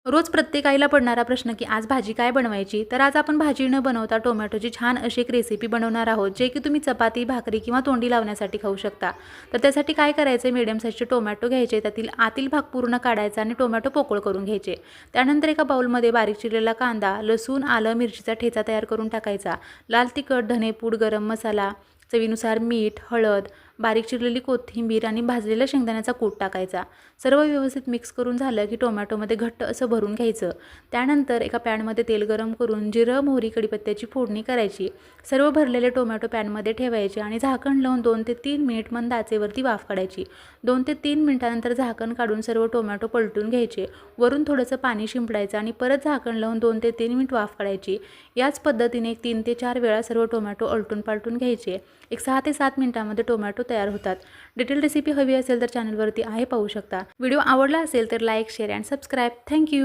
रोज प्रत्येक आईला पडणारा प्रश्न की आज भाजी काय बनवायची. तर आज आपण भाजी न बनवता टोमॅटोची छान अशी एक रेसिपी बनवणार आहोत, जे की तुम्ही चपाती, भाकरी किंवा तोंडी लावण्यासाठी खाऊ शकता. तर त्यासाठी काय करायचं, मीडियम साईजचे टोमॅटो घ्यायचे, त्यातील आतील भाग पूर्ण काढायचा आणि टोमॅटो पोकळ करून घ्यायचे. त्यानंतर एका बाउलमध्ये बारीक चिरलेला कांदा, लसूण, आलं, मिरचीचा ठेचा तयार करून टाकायचा. लाल तिखट, धनेपूड, गरम मसाला, चवीनुसार मीठ, हळद, बारीक चिरलेली कोथिंबीर आणि भाजलेल्या शेंगदाण्याचा कूट टाकायचा. सर्व व्यवस्थित मिक्स करून झालं की टोमॅटोमध्ये घट्ट असं भरून घ्यायचं. त्यानंतर एका पॅनमध्ये तेल गरम करून जिरं, मोहरी, कढीपत्त्याची फोडणी करायची. सर्व भरलेले टोमॅटो पॅनमध्ये ठेवायचे आणि झाकण लावून 2 ते 3 मिनिट मंद आचेवरती वाफ काढायची. 2 ते 3 मिनिटांनंतर झाकण काढून सर्व टोमॅटो पलटून घ्यायचे. वरून थोडंसं पाणी शिंपडायचं आणि परत झाकण लावून 2 ते 3 मिनिट वाफ काढायची. याच पद्धतीने 3 ते 4 वेळा सर्व टोमॅटो आलटून पालटून घ्यायचे. 6 ते 7 मिनिटांमध्ये टोमॅटो तयार होतात. डिटेल रेसिपी हवी असेल तर चॅनलवरती आहे, पाहू शकता. व्हिडिओ आवडला असेल तर like, share and subscribe. Thank you.